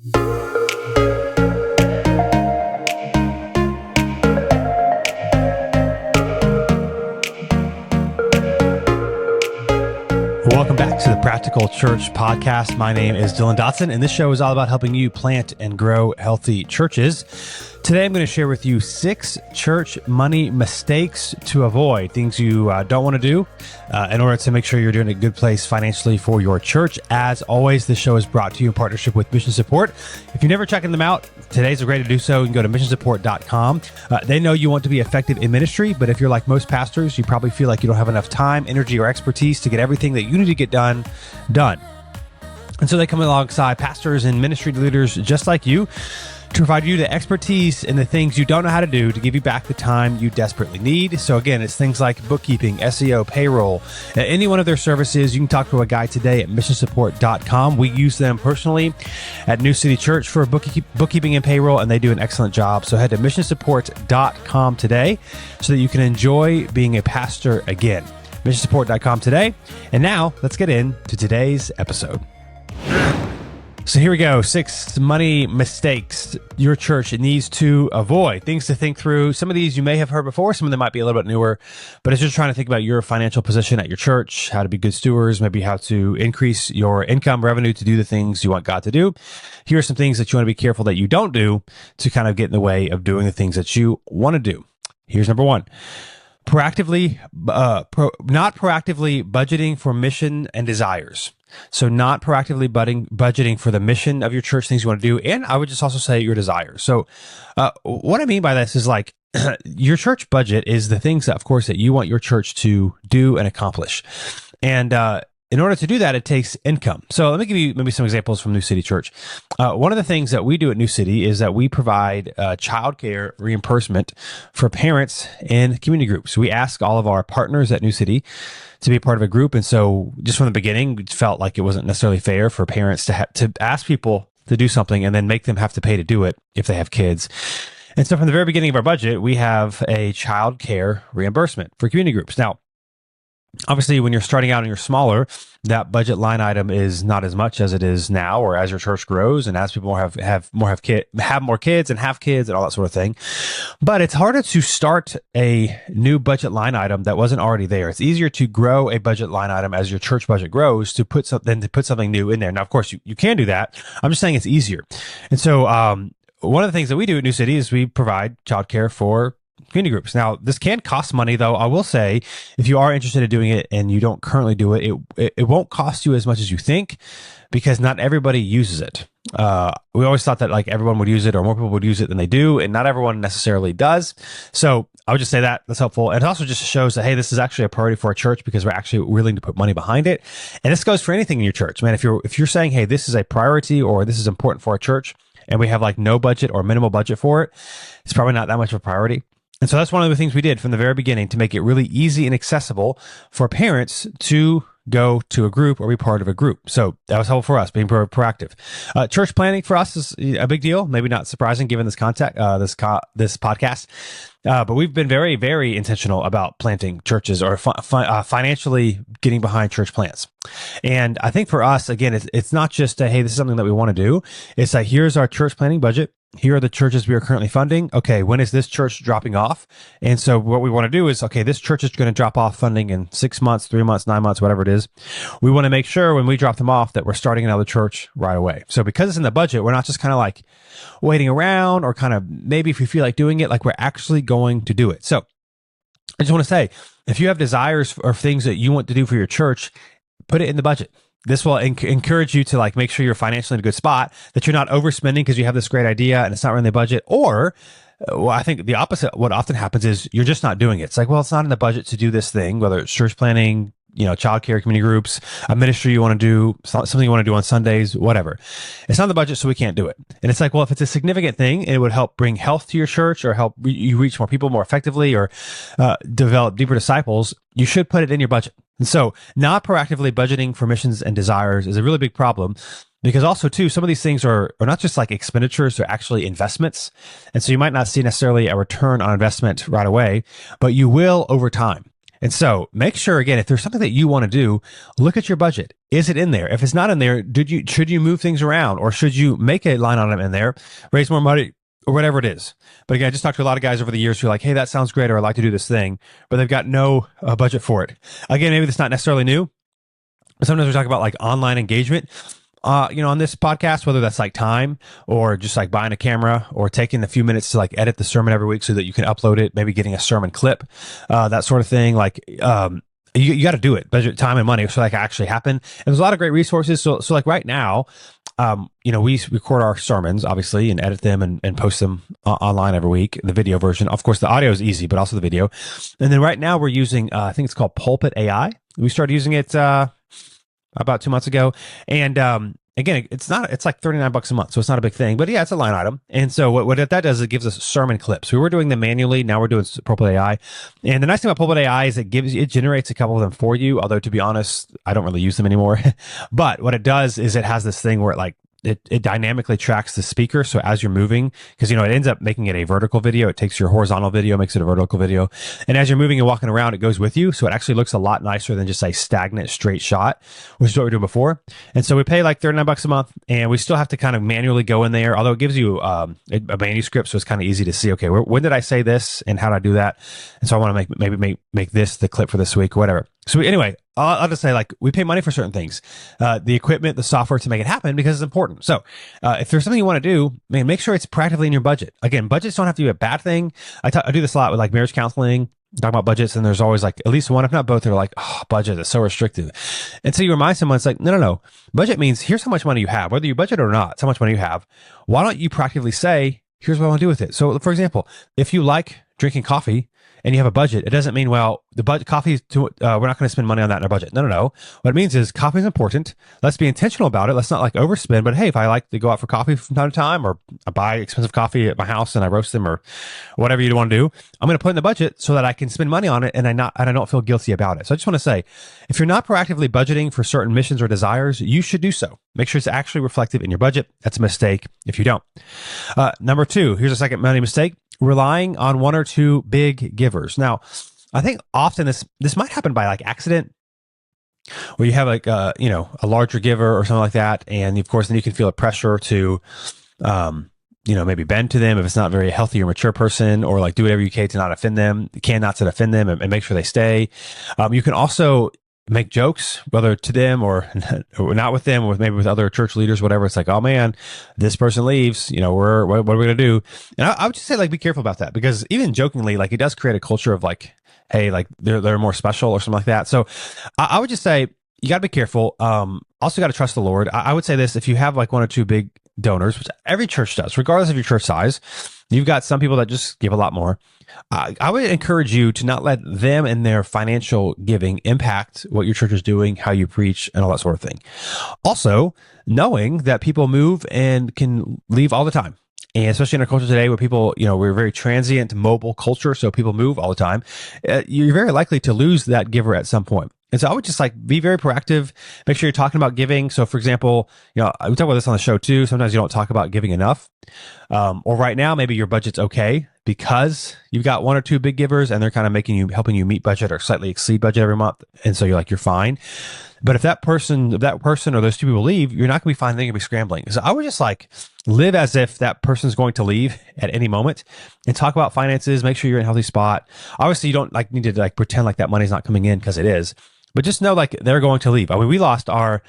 Welcome back to the Practical Church Podcast. My name is Dylan Dotson, and this show is all about helping you plant and grow healthy churches. Today, I'm going to share with you 6 church money mistakes to avoid, things you don't want to do in order to make sure you're doing a good place financially for your church. As always, this show is brought to you in partnership with Mission Support. If you're never checking them out, today's a great to do so. You can go to missionsupport.com. They know you want to be effective in ministry, but if you're like most pastors, you probably feel like you don't have enough time, energy, or expertise to get everything that you need to get done. And so they come alongside pastors and ministry leaders just like you to provide you the expertise in the things you don't know how to do to give you back the time you desperately need. So again, it's things like bookkeeping, SEO, payroll, any one of their services. You can talk to a guy today at missionsupport.com. We use them personally at New City Church for bookkeeping and payroll, and they do an excellent job. So head to missionsupport.com today so that you can enjoy being a pastor again. missionsupport.com today. And now let's get into today's episode. So here we go. 6 money mistakes your church needs to avoid. Things to think through. Some of these you may have heard before. Some of them might be a little bit newer, but it's just trying to think about your financial position at your church, how to be good stewards, maybe how to increase your income revenue to do the things you want God to do. Here are some things that you want to be careful that you don't do to kind of get in the way of doing the things that you want to do. Here's number 1. Not proactively budgeting for mission and desires. So not proactively budgeting for the mission of your church, things you want to do. And I would just also say your desires. So what I mean by this is like your church budget is the things that, of course, that you want your church to do and accomplish. And in order to do that, it takes income. So let me give you maybe some examples from New City Church. One of the things that we do at New City is that we provide childcare reimbursement for parents in community groups. We ask all of our partners at New City to be part of a group. And so just from the beginning, we felt like it wasn't necessarily fair for parents to ask people to do something and then make them have to pay to do it if they have kids. And so from the very beginning of our budget, we have a child care reimbursement for community groups. Now, obviously, when you're starting out and you're smaller, that budget line item is not as much as it is now, or as your church grows and as people have more kids and have kids and all that sort of thing. But it's harder to start a new budget line item that wasn't already there. It's easier to grow a budget line item as your church budget grows than to put something new in there. Now, of course, you can do that. I'm just saying it's easier. And so one of the things that we do at New City is we provide childcare for community groups. Now, this can cost money, though. I will say, if you are interested in doing it and you don't currently do it, it won't cost you as much as you think, because not everybody uses it. We always thought that like everyone would use it or more people would use it than they do, and not everyone necessarily does. So I would just say that's helpful. And it also just shows that, hey, this is actually a priority for our church because we're actually willing to put money behind it. And this goes for anything in your church, man. If you're saying, hey, this is a priority or this is important for our church, and we have like no budget or minimal budget for it, it's probably not that much of a priority. And so that's one of the things we did from the very beginning to make it really easy and accessible for parents to go to a group or be part of a group. So that was helpful for us, being proactive. Church planning for us is a big deal. Maybe not surprising given this this podcast. But we've been very, very intentional about planting churches or financially getting behind church plants. And I think for us, again, it's not just hey, this is something that we want to do. It's like, here's our church planning budget. Here are the churches we are currently funding. Okay, when is this church dropping off? And so what we want to do is, okay, this church is going to drop off funding in 6 months, 3 months, 9 months, whatever it is. We want to make sure when we drop them off that we're starting another church right away. So because it's in the budget, we're not just kind of like waiting around or kind of maybe if we feel like doing it, like we're actually going to do it. So I just want to say, if you have desires or things that you want to do for your church, put it in the budget. This will encourage you to like make sure you're financially in a good spot, that you're not overspending because you have this great idea and it's not in the budget. Or well, I think the opposite, what often happens is you're just not doing it. It's like, well, it's not in the budget to do this thing, whether it's church planning, childcare, community groups, a ministry you want to do, something you want to do on Sundays, whatever. It's not in the budget, so we can't do it. And it's like, well, if it's a significant thing and it would help bring health to your church or help you reach more people more effectively or develop deeper disciples, you should put it in your budget. And so not proactively budgeting for missions and desires is a really big problem, because also too, some of these things are not just like expenditures, they're actually investments. And so you might not see necessarily a return on investment right away, but you will over time. And so make sure, again, if there's something that you want to do, look at your budget. Is it in there? If it's not in there, should you move things around, or should you make a line item in there, raise more money, or whatever it is? But again, I just talked to a lot of guys over the years who are like, hey, that sounds great, or I'd like to do this thing, but they've got no budget for it. Again, maybe that's not necessarily new. Sometimes we talk about like online engagement. On this podcast, whether that's like time or just like buying a camera or taking a few minutes to like edit the sermon every week so that you can upload it, maybe getting a sermon clip, that sort of thing. Like, you got to do it, budget time and money so that can actually happen. And there's a lot of great resources. So like right now, we record our sermons obviously and edit them and post them online every week. The video version, of course, the audio is easy, but also the video. And then right now we're using, I think it's called Pulpit AI. We started using it, about 2 months ago. And again, it's like $39 a month. So it's not a big thing, but yeah, it's a line item. And so what that does is it gives us sermon clips. We were doing them manually. Now we're doing Pulpit AI. And the nice thing about Pulpit AI is it generates a couple of them for you. Although to be honest, I don't really use them anymore. But what it does is it has this thing where it dynamically tracks the speaker. So as you're moving, because, it ends up making it a vertical video. It takes your horizontal video, makes it a vertical video. And as you're moving and walking around, it goes with you. So it actually looks a lot nicer than just a stagnant straight shot, which is what we were doing before. And so we pay like $39 a month, and we still have to kind of manually go in there, although it gives you a manuscript. So it's kind of easy to see, okay, when did I say this and how did I do that? And so I want to make this the clip for this week or whatever. So anyway, I'll just say, like, we pay money for certain things, the equipment, the software to make it happen, because it's important. So if there's something you want to do, make sure it's practically in your budget. Again, budgets don't have to be a bad thing. I do this a lot with like marriage counseling, talk about budgets, and there's always like at least one, if not both, are like, oh, budget is so restrictive. And so you remind someone, it's like, no. Budget means here's how much money you have, whether you budget or not, it's how much money you have. Why don't you practically say, here's what I want to do with it? So for example, if you like drinking coffee and you have a budget, it doesn't mean, well, the budget coffee is we're not going to spend money on that in our budget. No. What it means is coffee is important. Let's be intentional about it. Let's not like overspend, but hey, if I like to go out for coffee from time to time, or I buy expensive coffee at my house and I roast them, or whatever you want to do, I'm going to put in the budget so that I can spend money on it and I don't feel guilty about it. So I just want to say, if you're not proactively budgeting for certain missions or desires, you should do so. Make sure it's actually reflective in your budget. That's a mistake if you don't. Number 2, here's a second money mistake: relying on one or two big givers. Now, I think often this might happen by like accident, where you have like a larger giver or something like that, and of course then you can feel a pressure to maybe bend to them if it's not a very healthy or mature person, or like do whatever you can to not offend them, to offend them, and make sure they stay. You can also make jokes, whether to them or not with them, or maybe with other church leaders, whatever. It's like, oh man, this person leaves, what are we going to do? And I would just say, like, be careful about that, because even jokingly, like, it does create a culture of like, hey, like they're more special or something like that. So I would just say, you got to be careful. Also got to trust the Lord. I would say this: if you have like one or two big donors, which every church does, regardless of your church size, you've got some people that just give a lot more. I would encourage you to not let them and their financial giving impact what your church is doing, how you preach, and all that sort of thing. Also, knowing that people move and can leave all the time. And especially in our culture today, where people, we're a very transient, mobile culture, so people move all the time, you're very likely to lose that giver at some point. And so I would just like be very proactive. Make sure you're talking about giving. So for example, we talk about this on the show too. Sometimes you don't talk about giving enough. Or right now, maybe your budget's okay because you've got one or two big givers and they're kind of helping you meet budget or slightly exceed budget every month. And so you're fine. But if that person or those two people leave, you're not going to be fine. They're going to be scrambling. So I would just like live as if that person's going to leave at any moment, and talk about finances. Make sure you're in a healthy spot. Obviously, you don't like need to like pretend like that money's not coming in, because it is. But just know, like, they're going to leave. I mean, we lost our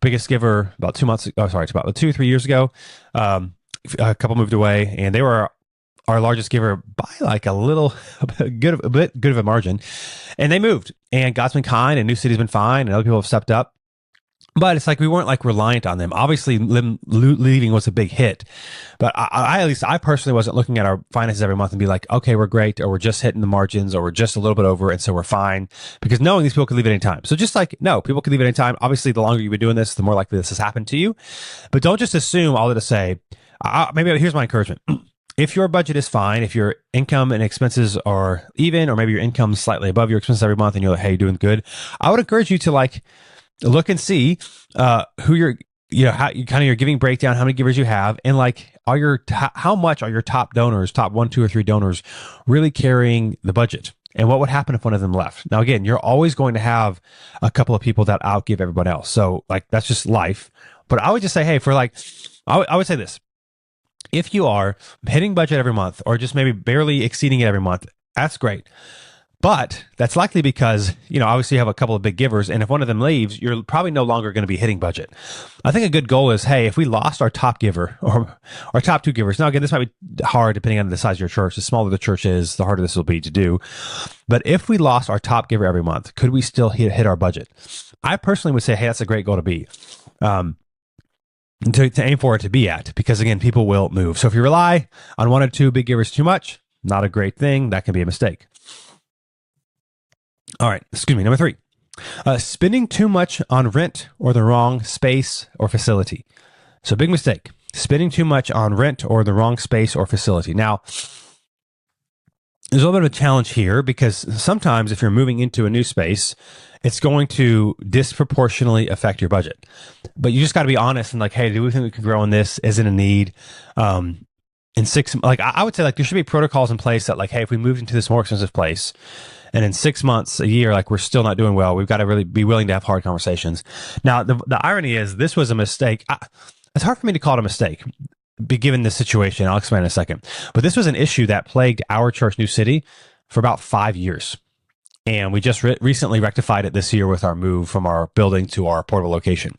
biggest giver about 2 months ago. It's about 2 or 3 years ago. A couple moved away, and they were our largest giver by like a bit good of a margin. And they moved, and God's been kind, and New City's been fine, and other people have stepped up. But it's like we weren't like reliant on them. Obviously, leaving was a big hit, but I personally wasn't looking at our finances every month and be like, okay, we're great, or we're just hitting the margins, or we're just a little bit over, and so we're fine. Because knowing these people could leave at any time. So just like, no, people could leave at any time. Obviously, the longer you've been doing this, the more likely this has happened to you. But don't just assume all that to say. Maybe here's my encouragement. If your budget is fine, if your income and expenses are even, or maybe your income is slightly above your expenses every month, and you're like, hey, you're doing good, I would encourage you to like look and see who you're, how you kind of your giving breakdown, how many givers you have, and like how much are your top donors, top 1, 2, or 3 donors really carrying the budget? And what would happen if one of them left? Now, again, you're always going to have a couple of people that outgive everyone else. So like, that's just life. But I would just say, hey, for like, I would say this. If you are hitting budget every month or just maybe barely exceeding it every month, that's great. But that's likely because, obviously you have a couple of big givers. And if one of them leaves, you're probably no longer going to be hitting budget. I think a good goal is, hey, if we lost our top giver or our top two givers, now again, this might be hard depending on the size of your church. The smaller the church is, the harder this will be to do. But if we lost our top giver every month, could we still hit our budget? I personally would say, hey, that's a great goal to be. To aim for it to be at, because again, people will move. So if you rely on one or two big givers too much, not a great thing. That can be a mistake. All right, number 3. Spending too much on rent or the wrong space or facility. So big mistake, spending too much on rent or the wrong space or facility. Now, there's a little bit of a challenge here because sometimes if you're moving into a new space, it's going to disproportionately affect your budget. But you just got to be honest and like, hey, do we think we can grow in this? Is it a need? In 6, like I would say, like there should be protocols in place that like, hey, if we moved into this more expensive place, and in 6 months, a year, like we're still not doing well, we've got to really be willing to have hard conversations. Now, the irony is this was a mistake. It's hard for me to call it a mistake, given the situation. I'll explain in a second. But this was an issue that plagued our church, New City, for about 5 years. And we just recently rectified it this year with our move from our building to our portable location.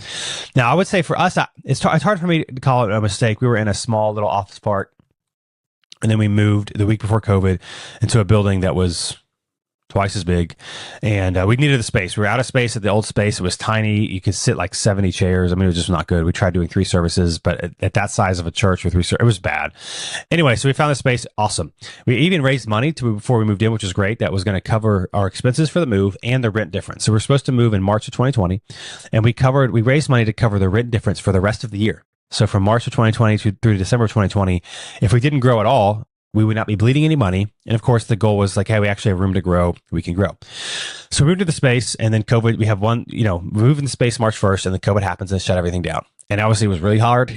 Now, I would say for us, it's hard for me to call it a mistake. We were in a small little office park, and then we moved the week before COVID into a building that was twice as big, and we needed the space. We were out of space at the old space. It was tiny. You could sit like 70 chairs. I mean, it was just not good. We tried doing 3 services, but at that size of a church with 3 it was bad. Anyway, so we found the space. Awesome. We even raised money before we moved in, which was great. That was going to cover our expenses for the move and the rent difference. So we're supposed to move in March of 2020, and we raised money to cover the rent difference for the rest of the year. So from March of 2020 through December of 2020, if we didn't grow at all, we would not be bleeding any money. And of course, the goal was like, hey, we actually have room to grow. We can grow. So we moved to the space, and then COVID, we have we moved in the space March 1st, and then COVID happens and shut everything down. And obviously it was really hard.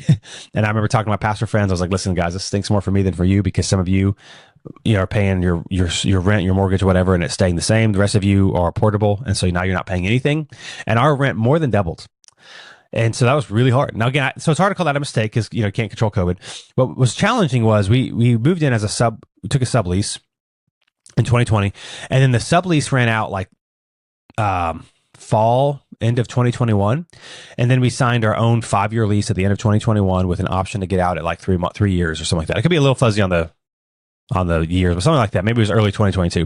And I remember talking to my pastor friends. I was like, listen, guys, this stinks more for me than for you, because some of you, are paying your rent, your mortgage, whatever, and it's staying the same. The rest of you are portable. And so now you're not paying anything. And our rent more than doubled. And so that was really hard. Now, again, so it's hard to call that a mistake because, you can't control COVID. What was challenging was we moved in as we took a sublease in 2020. And then the sublease ran out like end of 2021. And then we signed our own 5-year lease at the end of 2021 with an option to get out at like 3 years or something like that. It could be a little fuzzy on the years, but something like that. Maybe it was early 2022.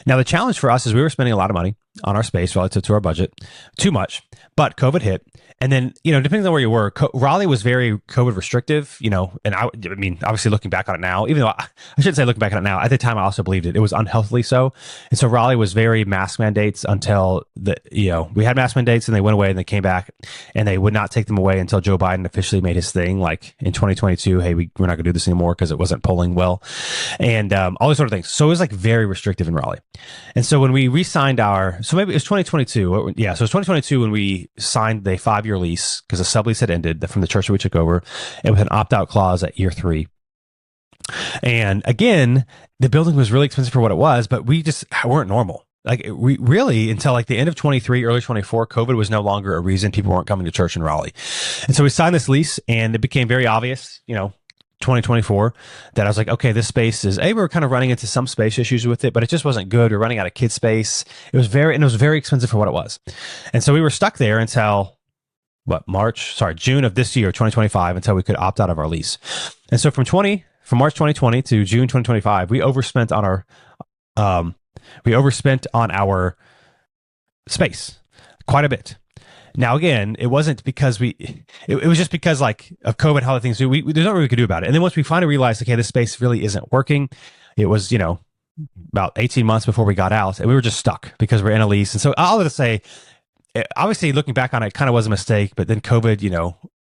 Now, the challenge for us is we were spending a lot of money on our space relative to our budget, too much, but COVID hit. And then, depending on where you were, Raleigh was very COVID restrictive, and I mean, obviously looking back on it now, even though I shouldn't say looking back on it now, at the time I also believed it. It was unhealthily so. And so Raleigh was very mask mandates until we had mask mandates and they went away and they came back, and they would not take them away until Joe Biden officially made his thing. Like in 2022, hey, we're not going to do this anymore because it wasn't polling well, and all these sort of things. So it was like very restrictive in Raleigh. And so when we re-signed so maybe it was 2022. Yeah. So it was 2022 when we signed the 5-year lease because the sublease had ended from the church that we took over, and with an opt-out clause at year 3. And again, the building was really expensive for what it was, but we just weren't normal. Like we really, until like the end of 23, early 24, COVID was no longer a reason people weren't coming to church in Raleigh. And so we signed this lease, and it became very obvious, 2024, that I was like, okay, this space is, we were kind of running into some space issues with it, but it just wasn't good. We were running out of kid space. It was very expensive for what it was. And so we were stuck there until June of this year, 2025, until we could opt out of our lease. And so from March 2020 to June 2025, we overspent on our space quite a bit. Now, again, it wasn't because it was just because like of COVID, how the things do. There's nothing we could do about it. And then once we finally realized, okay, this space really isn't working, it was, about 18 months before we got out, and we were just stuck because we're in a lease. And so I'll just say, obviously looking back on it, it kind of was a mistake, but then COVID,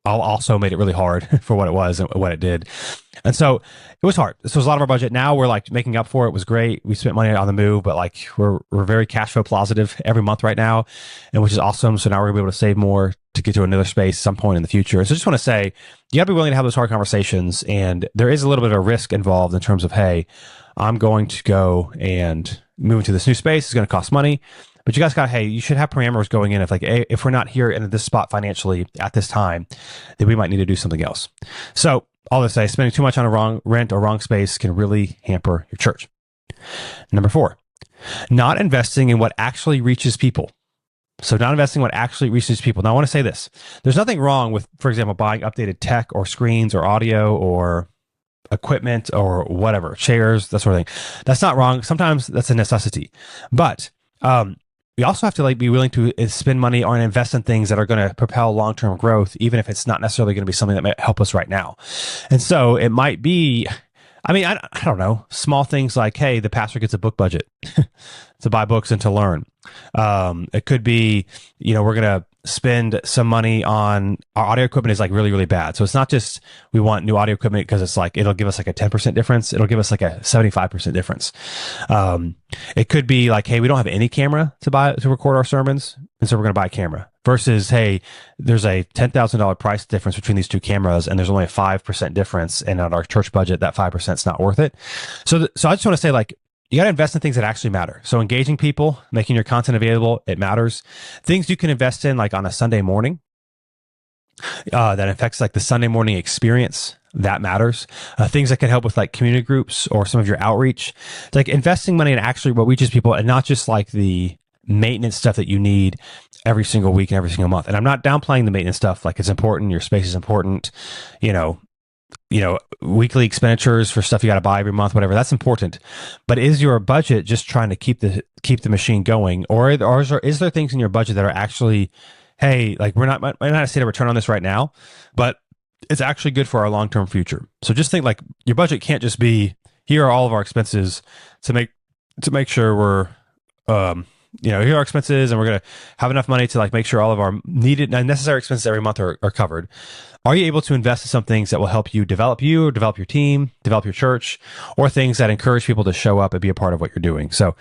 also made it really hard for what it was and what it did. And so it was hard. This was a lot of our budget. Now we're like making up for it. It was great. We spent money on the move, but like we're very cash flow positive every month right now, and which is awesome. So now we're gonna be able to save more to get to another space some point in the future. So I just want to say, you gotta be willing to have those hard conversations. And there is a little bit of risk involved in terms of, hey, I'm going to go and move into this new space. It's going to cost money. But you guys hey, you should have parameters going in. If like, hey, if we're not here in this spot financially at this time, then we might need to do something else. So all this say, spending too much on a wrong rent or wrong space can really hamper your church. Number 4, not investing in what actually reaches people. So not investing in what actually reaches people. Now I want to say this. There's nothing wrong with, for example, buying updated tech or screens or audio or equipment or whatever, chairs, that sort of thing. That's not wrong. Sometimes that's a necessity. But we also have to like be willing to spend money or invest in things that are going to propel long-term growth, even if it's not necessarily going to be something that might help us right now. And so it might be, I don't know, small things like, hey, the pastor gets a book budget to buy books and to learn. It could be, we're going to spend some money on our audio equipment is like really, really bad. So it's not just we want new audio equipment because it's like it'll give us like a 10% difference. It'll give us like a 75% difference. It could be like, hey, we don't have any camera to record our sermons, and so we're going to buy a camera. Versus, hey, there's a $10,000 price difference between these two cameras, and there's only a 5% difference, and on our church budget, that 5% is not worth it. So I just want to say, like, you got to invest in things that actually matter. So engaging people, making your content available, it matters. Things you can invest in, like on a Sunday morning, that affects like the Sunday morning experience, that matters. Things that can help with like community groups or some of your outreach. It's like investing money in actually what reaches people, and not just like the maintenance stuff that you need every single week and every single month. And I'm not downplaying the maintenance stuff. Like, it's important. Your space is important. Weekly expenditures for stuff you got to buy every month, whatever, that's important. But is your budget just trying to keep the machine going, or is there things in your budget that are actually, hey, like might not see a return on this right now, but it's actually good for our long-term future. So just think, like, your budget can't just be, here are all of our expenses to make sure we're here are our expenses, and we're going to have enough money to like make sure all of our needed and necessary expenses every month are covered. Are you able to invest in some things that will help you, develop your team, develop your church, or things that encourage people to show up and be a part of what you're doing? So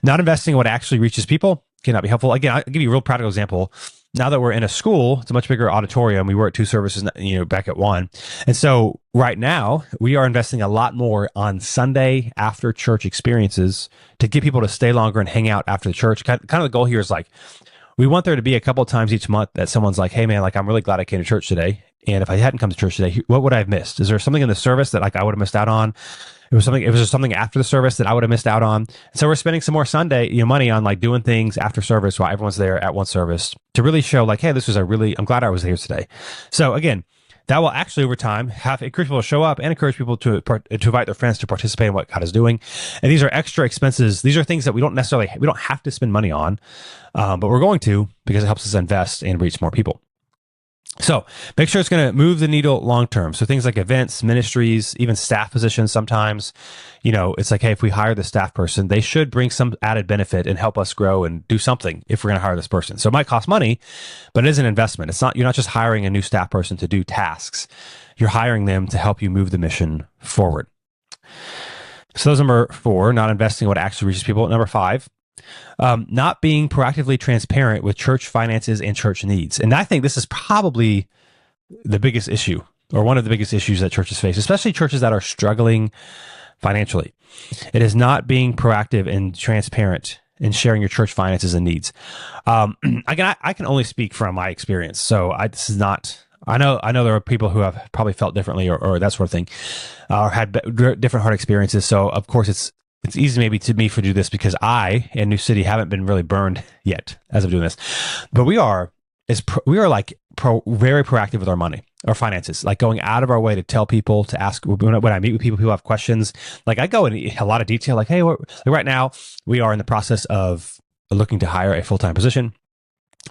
not investing in what actually reaches people cannot be helpful. Again, I'll give you a real practical example. Now that we're in a school, it's a much bigger auditorium. We were at 2 services, back at 1. And so right now we are investing a lot more on Sunday after church experiences to get people to stay longer and hang out after the church. Kind of the goal here is like, we want there to be a couple of times each month that someone's like, hey man, like, I'm really glad I came to church today. And if I hadn't come to church today, what would I have missed? Is there something in the service that like I would have missed out on? Was there something after the service that I would have missed out on? And so we're spending some more Sunday, money on like doing things after service while everyone's there at one service to really show like, hey, I'm glad I was here today. So again, that will actually over time encourage people to show up and encourage people to invite their friends to participate in what God is doing. And these are extra expenses. These are things that we don't have to spend money on, but we're going to, because it helps us invest and reach more people. So make sure it's going to move the needle long term. So things like events, ministries, even staff positions. Sometimes, it's like, hey, if we hire the staff person, they should bring some added benefit and help us grow and do something if we're going to hire this person. So it might cost money, but it is an investment. You're not just hiring a new staff person to do tasks. You're hiring them to help you move the mission forward. So those number 4, not investing in what actually reaches people. Number 5, not being proactively transparent with church finances and church needs. And I think this is probably the biggest issue, or one of the biggest issues that churches face, especially churches that are struggling financially. It is not being proactive and transparent in sharing your church finances and needs. I can only speak from my experience. So I know there are people who have probably felt differently or that sort of thing, or had different hard experiences. So of course it's easy maybe to me to do this because I in New City haven't been really burned yet as I'm doing this, but we are very proactive with our money, our finances, like going out of our way to tell people, to ask when I meet with people who have questions. Like I go in a lot of detail, like, hey, right now we are in the process of looking to hire a full-time position.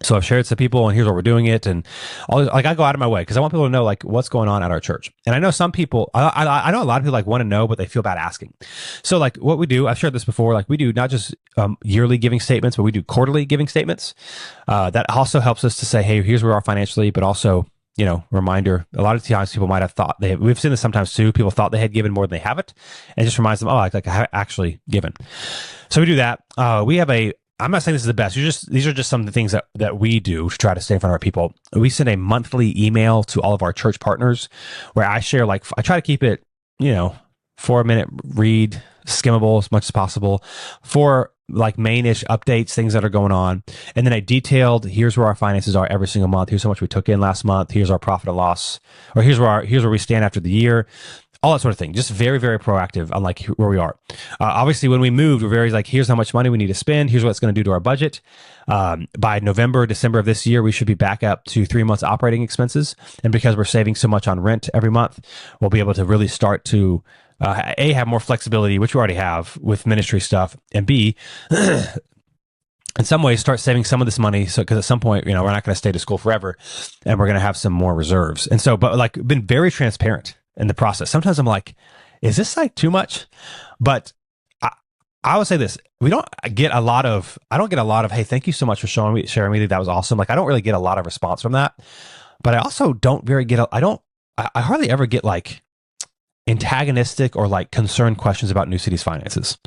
So I've shared it to people, and here's what we're doing it, and I go out of my way because I want people to know like what's going on at our church. And I know some people, I know a lot of people like want to know, but they feel bad asking. So like what we do, I've shared this before. Like we do not just yearly giving statements, but we do quarterly giving statements. That also helps us to say, hey, here's where we are financially, but also reminder. A lot of times people might have thought we've seen this sometimes too. People thought they had given more than they haven't. And it just reminds them, I have actually given. So we do that. We have I'm not saying this is the best. These are just some of the things that we do to try to stay in front of our people. We send a monthly email to all of our church partners where I share, I try to keep it, 4-minute read, skimmable as much as possible for main-ish updates, things that are going on. And then a detailed, here's where our finances are every single month. Here's how much we took in last month. Here's our profit and loss, or here's where we stand after the year. All that sort of thing. Just very, very proactive on where we are. Obviously, when we moved, we're very here's how much money we need to spend. Here's what it's going to do to our budget. By November, December of this year, we should be back up to 3 months operating expenses. And because we're saving so much on rent every month, we'll be able to really start to A, have more flexibility, which we already have with ministry stuff, and B, in some ways, start saving some of this money. So, because at some point, we're not going to stay to school forever, and we're going to have some more reserves. And so, but been very transparent in the process. Sometimes I'm like, is this too much? But I would say this: I don't get a lot of, hey, thank you so much for sharing me that was awesome. I don't really get a lot of response from that. But I also don't I hardly ever get antagonistic or concerned questions about New City's finances.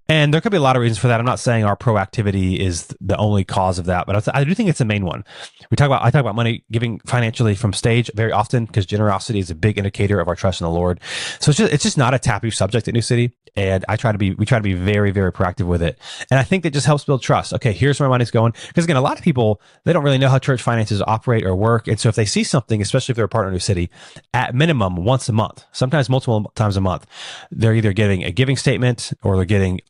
And there could be a lot of reasons for that. I'm not saying our proactivity is the only cause of that, but I do think it's the main one. I talk about money giving financially from stage very often because generosity is a big indicator of our trust in the Lord. So it's just not a taboo subject at New City. And we try to be very, very proactive with it. And I think that just helps build trust. Okay, here's where money's going. Because again, a lot of people, they don't really know how church finances operate or work. And so if they see something, especially if they're a partner in New City, at minimum once a month, sometimes multiple times a month, they're either getting a giving statement or they're getting,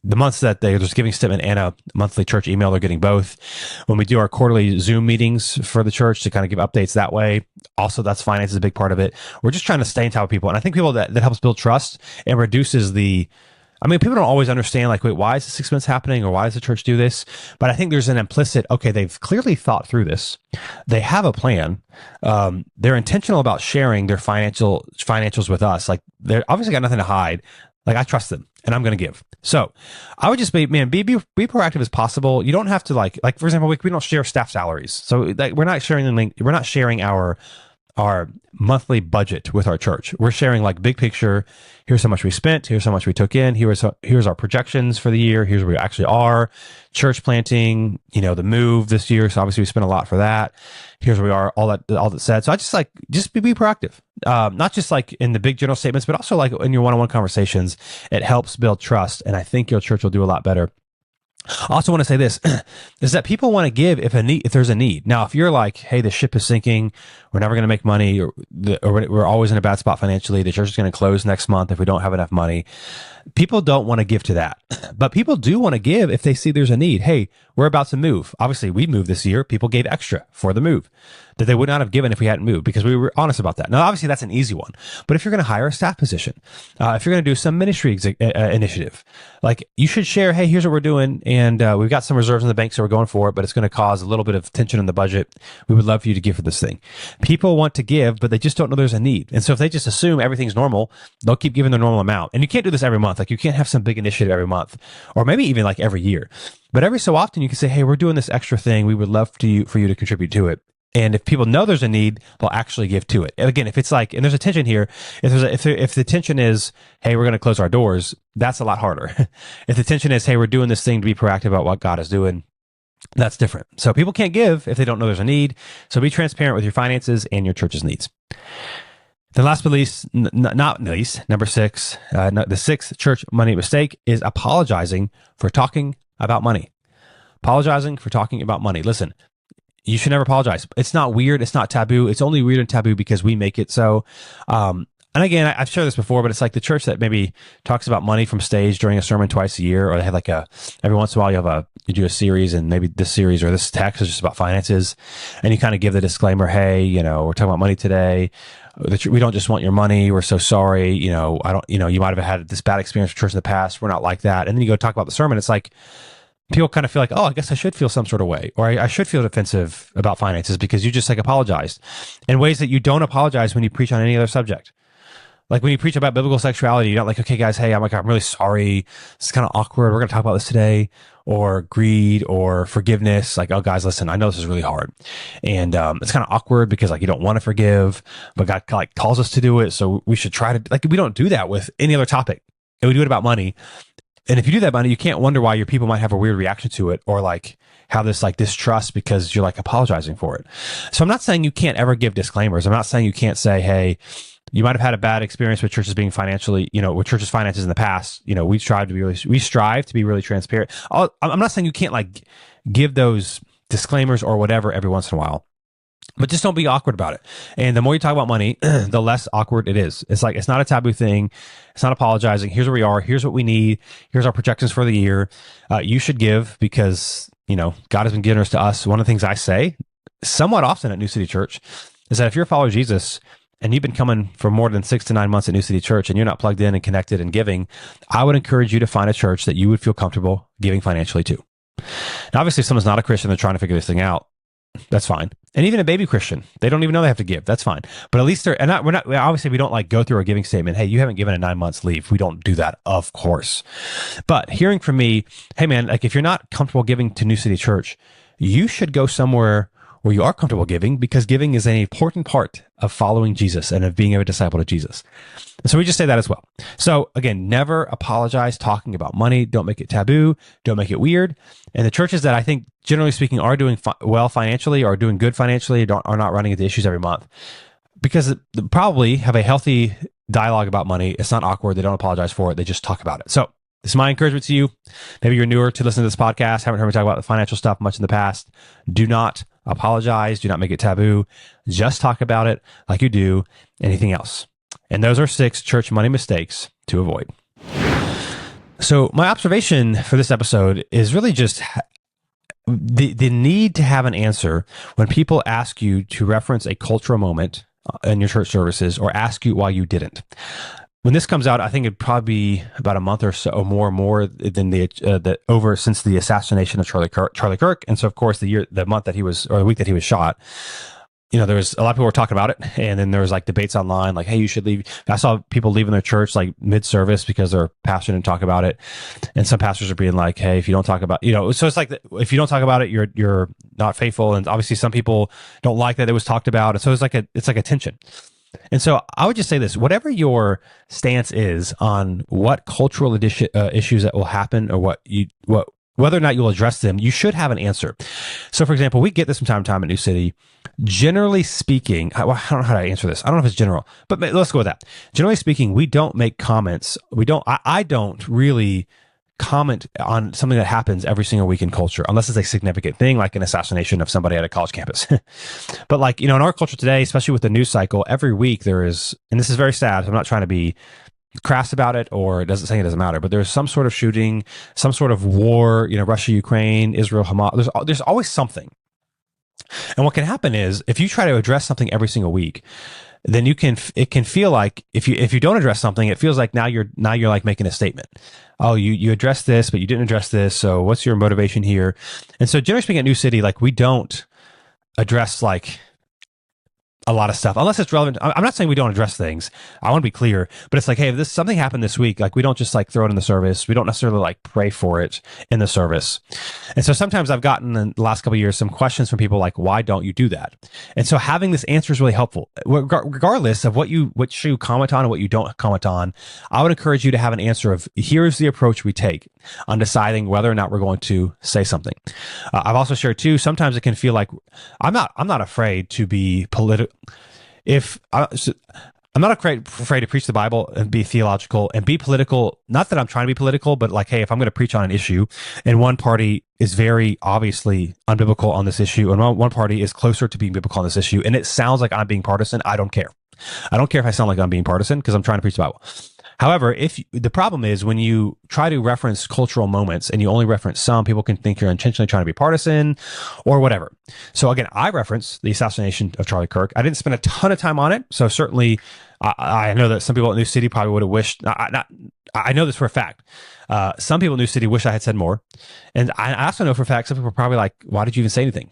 the months that they're just giving statement and a monthly church email, they're getting both. When we do our quarterly Zoom meetings for the church to kind of give updates that way, also that's finance is a big part of it. We're just trying to stay in touch with people. And I think people that helps build trust and reduces people don't always understand wait, why is this expense happening or why does the church do this? But I think there's an implicit, okay, they've clearly thought through this. They have a plan. They're intentional about sharing their financials with us. They're obviously got nothing to hide. I trust them and I'm going to give. So I would just be proactive as possible. You don't have to for example, we don't share staff salaries. So we're not sharing our monthly budget with our church. We're sharing big picture. Here's how much we spent. Here's how much we took in. Here's our projections for the year. Here's where we actually are. Church planting, the move this year. So obviously we spent a lot for that. Here's where we are. All that said. So I just be proactive. Not just in the big general statements, but also in your one-on-one conversations. It helps build trust. And I think your church will do a lot better. I also want to say this is that people want to give if there's a need. Now, if you're hey, the ship is sinking, we're never going to make money, or we're always in a bad spot financially, the church is going to close next month if we don't have enough money. People don't want to give to that, but people do want to give if they see there's a need. Hey, we're about to move. Obviously, we moved this year. People gave extra for the move that they would not have given if we hadn't moved because we were honest about that. Now, obviously, that's an easy one. But if you're going to hire a staff position, if you're going to do some ministry initiative, you should share, hey, here's what we're doing. And we've got some reserves in the bank, so we're going for it, but it's going to cause a little bit of tension in the budget. We would love for you to give for this thing. People want to give, but they just don't know there's a need. And so if they just assume everything's normal, they'll keep giving their normal amount. And you can't do this every month. You can't have some big initiative every month, or maybe even every year. But every so often you can say, hey, we're doing this extra thing. We would love for you to contribute to it. And if people know there's a need, they'll actually give to it. And again, if it's and there's a tension here, if the tension is, hey, we're going to close our doors, that's a lot harder. If the tension is, hey, we're doing this thing to be proactive about what God is doing, that's different. So people can't give if they don't know there's a need. So be transparent with your finances and your church's needs. Then last but not least, number 6, the 6th church money mistake is apologizing for talking about money. Apologizing for talking about money. Listen, you should never apologize. It's not weird. It's not taboo. It's only weird and taboo because we make it so. And again, I've shared this before, but it's the church that maybe talks about money from stage during a sermon twice a year, or they have every once in a while you do a series, and maybe this series or this text is just about finances, and you kind of give the disclaimer, hey, we're talking about money today. We don't just want your money. We're so sorry. You might have had this bad experience with church in the past. We're not like that. And then you go talk about the sermon. It's people kind of feel oh, I guess I should feel some sort of way, or I should feel defensive about finances because you just apologized in ways that you don't apologize when you preach on any other subject. Like when you preach about biblical sexuality, you're not like, okay, guys, hey, I'm really sorry. It's kind of awkward. We're going to talk about this today. Or greed or forgiveness. Like, oh, guys, listen, I know this is really hard. And it's kind of awkward because like you don't want to forgive, but God like calls us to do it. So we should try to, like, we don't do that with any other topic. And we do it about money. And if you do that money, you can't wonder why your people might have a weird reaction to it or like have this like distrust because you're like apologizing for it. So I'm not saying you can't ever give disclaimers. I'm not saying you can't say, hey, you might have had a bad experience with churches being financially, with churches' finances in the past. We strive to be really transparent. I'm not saying you can't like give those disclaimers or whatever every once in a while, but just don't be awkward about it. And the more you talk about money, the less awkward it is. It's like, it's not a taboo thing. It's not apologizing. Here's where we are. Here's what we need. Here's our projections for the year. You should give because, God has been generous to us. One of the things I say somewhat often at New City Church is that if you're a follower of Jesus, and you've been coming for more than 6 to 9 months at New City Church and you're not plugged in and connected and giving, I would encourage you to find a church that you would feel comfortable giving financially to. Now, obviously, if someone's not a Christian, they're trying to figure this thing out, that's fine. And even a baby Christian, they don't even know they have to give. That's fine. But at least we don't like go through a giving statement. Hey, you haven't given in 9 months, leave. We don't do that, of course. But hearing from me, hey man, like if you're not comfortable giving to New City Church, you should go somewhere where you are comfortable giving, because giving is an important part of following Jesus and of being a disciple of Jesus. And so we just say that as well. So again, never apologize talking about money. Don't make it taboo. Don't make it weird. And the churches that I think, generally speaking, are doing well financially, or doing good financially, are not running into issues every month, because they probably have a healthy dialogue about money. It's not awkward. They don't apologize for it. They just talk about it. So this is my encouragement to you. Maybe you're newer to listen to this podcast, haven't heard me talk about the financial stuff much in the past. Do not apologize. Do not make it taboo. Just talk about it like you do anything else. And those are 6 church money mistakes to avoid. So my observation for this episode is really just the need to have an answer when people ask you to reference a cultural moment in your church services, or ask you why you didn't. When this comes out, I think it'd probably be about a month or so, or more than since the assassination of Charlie Kirk. And so, of course, the week that he was shot, there was a lot of people were talking about it. And then there was like debates online, like, hey, you should leave. I saw people leaving their church like mid-service because their pastor didn't talk about it. And some pastors are being like, hey, if you don't talk about, so it's like, if you don't talk about it, you're not faithful. And obviously some people don't like that it was talked about. And so it's like a tension. And so I would just say this: whatever your stance is on what cultural issues that will happen, or whether or not you'll address them, you should have an answer. So, for example, we get this from time to time at New City. Generally speaking, I don't know how to answer this. I don't know if it's general, but let's go with that. Generally speaking, we don't make comments. I don't really comment on something that happens every single week in culture, unless it's a significant thing, like an assassination of somebody at a college campus. But like, in our culture today, especially with the news cycle, every week there is, and this is very sad, so I'm not trying to be crass about it, or it doesn't matter, but there's some sort of shooting, some sort of war, Russia, Ukraine, Israel, Hamas, there's always something. And what can happen is, if you try to address something every single week, then it can feel like if you don't address something, it feels like now you're like making a statement. Oh, you addressed this, but you didn't address this. So what's your motivation here? And so generally speaking at New City, like, we don't address like a lot of stuff unless it's relevant. I'm not saying we don't address things. I want to be clear, but it's like, hey, if something happened this week, like, we don't just like throw it in the service. We don't necessarily like pray for it in the service. And so sometimes I've gotten in the last couple of years some questions from people like, why don't you do that? And so having this answer is really helpful. Regardless of what you comment on and what you don't comment on, I would encourage you to have an answer of, here's the approach we take on deciding whether or not we're going to say something. I've also shared too, sometimes it can feel like I'm not afraid to be political. I'm not afraid to preach the Bible and be theological and be political. Not that I'm trying to be political, but like, hey, if I'm going to preach on an issue and one party is very obviously unbiblical on this issue, and one party is closer to being biblical on this issue, and it sounds like I'm being partisan, I don't care. I don't care if I sound like I'm being partisan, because I'm trying to preach the Bible. However, the problem is when you try to reference cultural moments and you only reference some, people can think you're intentionally trying to be partisan or whatever. So again, I reference the assassination of Charlie Kirk. I didn't spend a ton of time on it. So certainly I know that some people at New City probably would have wished, I know this for a fact. Some people at New City wish I had said more. And I also know for a fact, some people are probably like, why did you even say anything?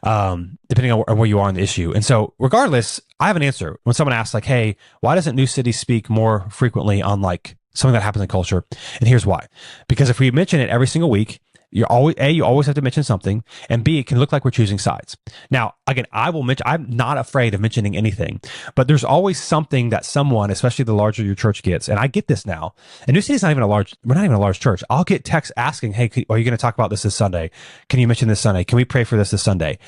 depending on where you are in the issue. And so regardless, I have an answer. When someone asks like, hey, why doesn't New City speak more frequently on like something that happens in culture? And here's why. Because if we mention it every single week, you always have to mention something, and B, it can look like we're choosing sides. Now, again, I'm not afraid of mentioning anything, but there's always something that someone, especially the larger your church gets, and I get this now. And New City's we're not even a large church. I'll get texts asking, hey, are you going to talk about this Sunday? Can you mention this Sunday? Can we pray for this Sunday?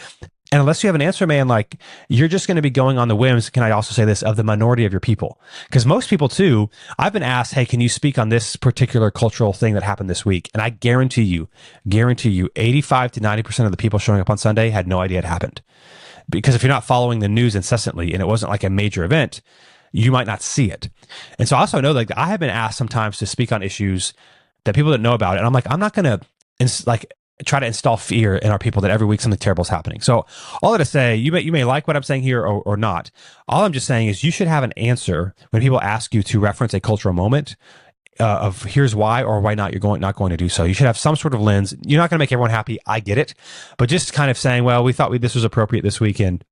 And unless you have an answer, man, like you're just going to be going on the whims. Can I also say this, of the minority of your people? Because most people too, I've been asked, hey, can you speak on this particular cultural thing that happened this week? And I guarantee you, 85 to 90% of the people showing up on Sunday had no idea it happened. Because if you're not following the news incessantly and it wasn't like a major event, you might not see it. And so I also know like I have been asked sometimes to speak on issues that people didn't know about. And I'm like, I'm not going to try to install fear in our people that every week something terrible is happening. So all that to say, you may like what I'm saying here or not. All I'm just saying is you should have an answer when people ask you to reference a cultural moment of here's why or why not not going to do so. You should have some sort of lens. You're not going to make everyone happy. I get it. But just kind of saying, well, we thought this was appropriate this weekend.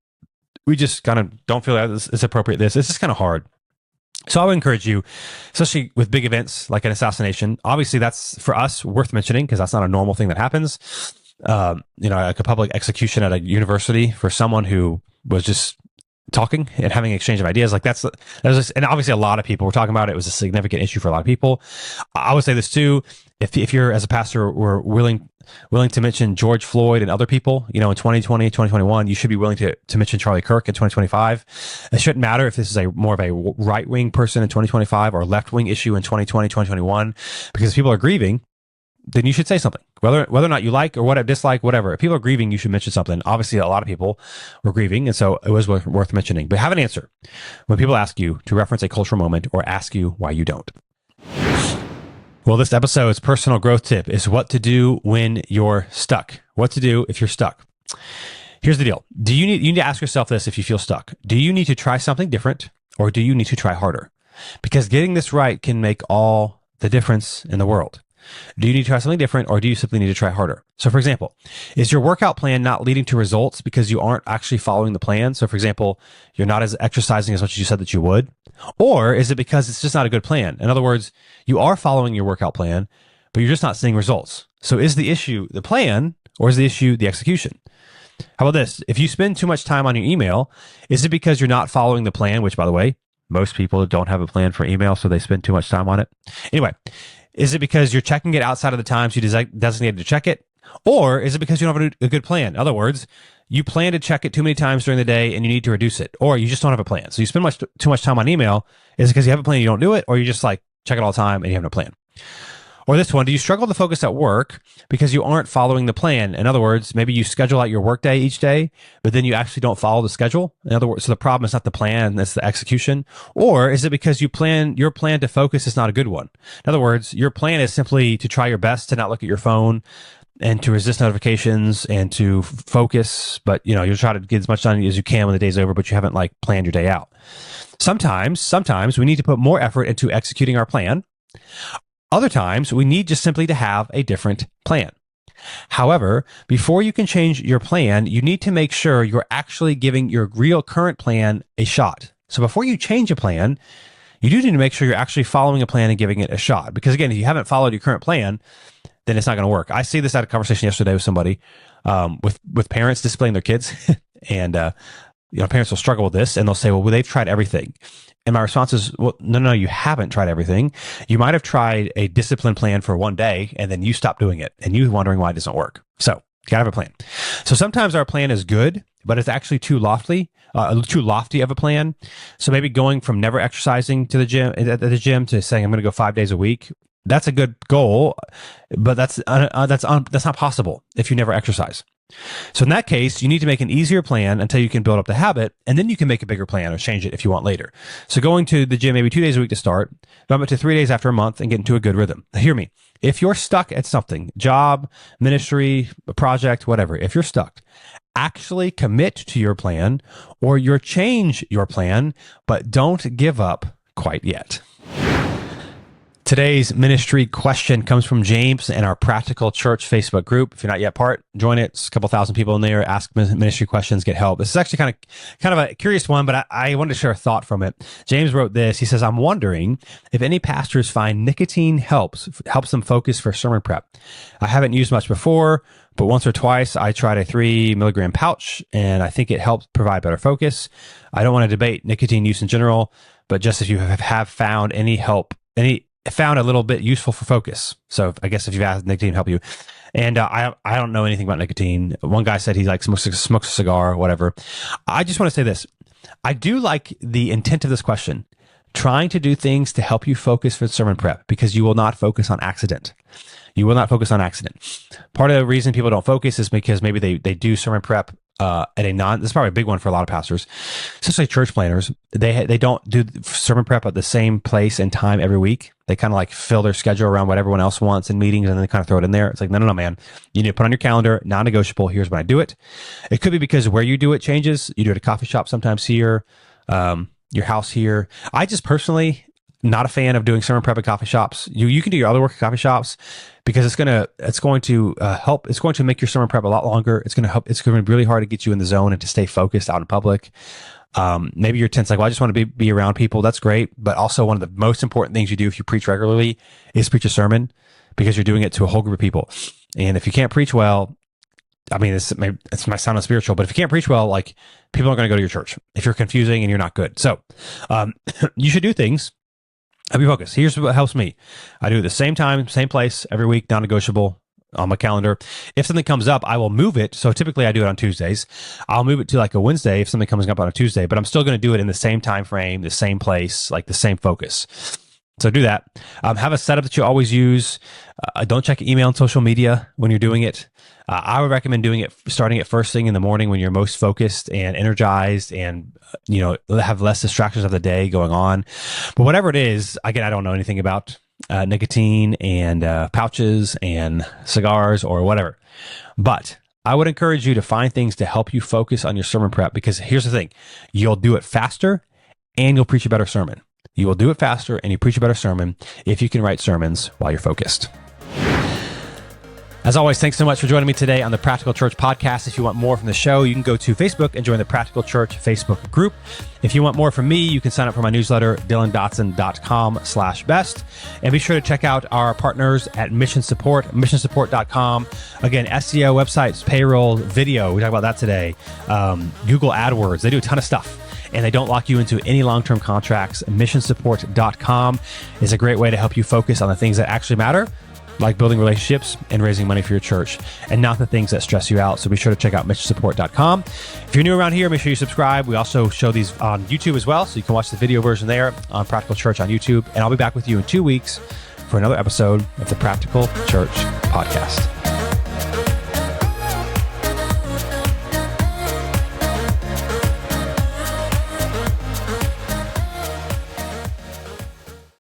We just kind of don't feel that it's appropriate this. It's just kind of hard. So I would encourage you, especially with big events like an assassination. Obviously, that's for us worth mentioning because that's not a normal thing that happens. Like a public execution at a university for someone who was just talking and having an exchange of ideas. Like and obviously a lot of people were talking about it. It was a significant issue for a lot of people. I would say this too. If you're as a pastor were willing to mention George Floyd and other people, in 2020, 2021, you should be willing to mention Charlie Kirk in 2025. It shouldn't matter if this is more of a right-wing person in 2025 or left-wing issue in 2020, 2021, because if people are grieving, then you should say something, whether or not you like or dislike, whatever. If people are grieving, you should mention something. Obviously, a lot of people were grieving, and so it was worth mentioning. But have an answer when people ask you to reference a cultural moment or ask you why you don't. Well, this episode's personal growth tip is what to do when you're stuck. What to do if you're stuck. Here's the deal. You need to ask yourself this if you feel stuck. Do you need to try something different or do you need to try harder? Because getting this right can make all the difference in the world. Do you need to try something different or do you simply need to try harder? So for example, is your workout plan not leading to results because you aren't actually following the plan? So for example, you're not exercising as much as you said that you would, or is it because it's just not a good plan? In other words, you are following your workout plan, but you're just not seeing results. So is the issue the plan or is the issue the execution? How about this? If you spend too much time on your email, is it because you're not following the plan, which by the way, most people don't have a plan for email, so they spend too much time on it. Anyway, is it because you're checking it outside of the times you designated to check it? Or is it because you don't have a good plan? In other words, you plan to check it too many times during the day and you need to reduce it, or you just don't have a plan. So you spend too much time on email. Is it because you have a plan and you don't do it, or you just like check it all the time and you have no plan? Or this one, do you struggle to focus at work because you aren't following the plan? In other words, maybe you schedule out your work day each day, but then you actually don't follow the schedule. In other words, so the problem is not the plan, it's the execution. Or is it because your plan to focus is not a good one? In other words, your plan is simply to try your best to not look at your phone and to resist notifications and to focus, but you'll try to get as much done as you can when the day's over, but you haven't like planned your day out. Sometimes we need to put more effort into executing our plan. Other times, we need just simply to have a different plan. However, before you can change your plan, you need to make sure you're actually giving your real current plan a shot. So before you change a plan, you do need to make sure you're actually following a plan and giving it a shot. Because again, if you haven't followed your current plan, then it's not going to work. I see this at a conversation yesterday with somebody, with parents disciplining their kids. And, parents will struggle with this and they'll say, well, they've tried everything. And my response is, well, no, you haven't tried everything. You might have tried a discipline plan for one day and then you stop doing it and you wondering why it doesn't work. So you gotta have a plan. So sometimes our plan is good, but it's actually too lofty of a plan. So maybe going from never exercising to the gym to saying I'm going to go 5 days a week. That's a good goal, but that's not possible if you never exercise. So in that case, you need to make an easier plan until you can build up the habit, and then you can make a bigger plan or change it if you want later. So going to the gym maybe 2 days a week to start, bump it to 3 days after a month and get into a good rhythm. Now, hear me. If you're stuck at something, job, ministry, a project, whatever, if you're stuck, actually commit to your plan or change your plan, but don't give up quite yet. Today's ministry question comes from James in our Practical Church Facebook group. If you're not yet part, join it. It's a couple thousand people in there. Ask ministry questions, get help. This is actually kind of a curious one, but I wanted to share a thought from it. James wrote this. He says, I'm wondering if any pastors find nicotine helps them focus for sermon prep. I haven't used much before, but once or twice I tried a 3 milligram pouch, and I think it helps provide better focus. I don't want to debate nicotine use in general, but just if you have found found a little bit useful for focus. So I guess if you've asked nicotine help you. And I don't know anything about nicotine. One guy said he like smokes a cigar or whatever. I just want to say this. I do like the intent of this question, trying to do things to help you focus for sermon prep, because you will not focus on accident. You will not focus on accident. Part of the reason people don't focus is because maybe they do sermon prep this is probably a big one for a lot of pastors, especially church planners. They don't do sermon prep at the same place and time every week. They kind of like fill their schedule around what everyone else wants in meetings, and then they kind of throw it in there. It's like, no, man. You need to put on your calendar, non-negotiable. Here's when I do it. It could be because where you do it changes. You do it at a coffee shop sometimes here, your house here. I just personally not a fan of doing sermon prep at coffee shops. You can do your other work at coffee shops, because it's going to help. It's going to make your sermon prep a lot longer. It's going to help. It's going to be really hard to get you in the zone and to stay focused out in public. Maybe you're tense, like, well, I just want to be around people. That's great. But also, one of the most important things you do if you preach regularly is preach a sermon, because you're doing it to a whole group of people. And if you can't preach well, I mean, it might sound unspiritual, but if you can't preach well, like, people aren't going to go to your church if you're confusing and you're not good. So, you should do things. I'll be focused. Here's what helps me. I do it the same time, same place every week, non-negotiable on my calendar. If something comes up, I will move it. So typically I do it on Tuesdays. I'll move it to like a Wednesday if something comes up on a Tuesday, but I'm still going to do it in the same time frame, the same place, like the same focus. So do that. Have a setup that you always use. Don't check email and social media when you're doing it. I would recommend starting it first thing in the morning when you're most focused and energized, and have less distractions of the day going on. But whatever it is, again, I don't know anything about nicotine and pouches and cigars or whatever. But I would encourage you to find things to help you focus on your sermon prep, because here's the thing: you'll do it faster and you'll preach a better sermon. You will do it faster and you preach a better sermon if you can write sermons while you're focused. As always, thanks so much for joining me today on the Practical Church podcast. If you want more from the show, you can go to Facebook and join the Practical Church Facebook group. If you want more from me, you can sign up for my newsletter, DylanDotson.com/best. And be sure to check out our partners at Mission Support, missionsupport.com. Again, SEO, websites, payroll, video. We talked about that today. Google AdWords. They do a ton of stuff, and they don't lock you into any long-term contracts. Missionsupport.com is a great way to help you focus on the things that actually matter, like building relationships and raising money for your church, and not the things that stress you out. So be sure to check out missionsupport.com. If you're new around here, make sure you subscribe. We also show these on YouTube as well, so you can watch the video version there on Practical Church on YouTube. And I'll be back with you in 2 weeks for another episode of the Practical Church podcast.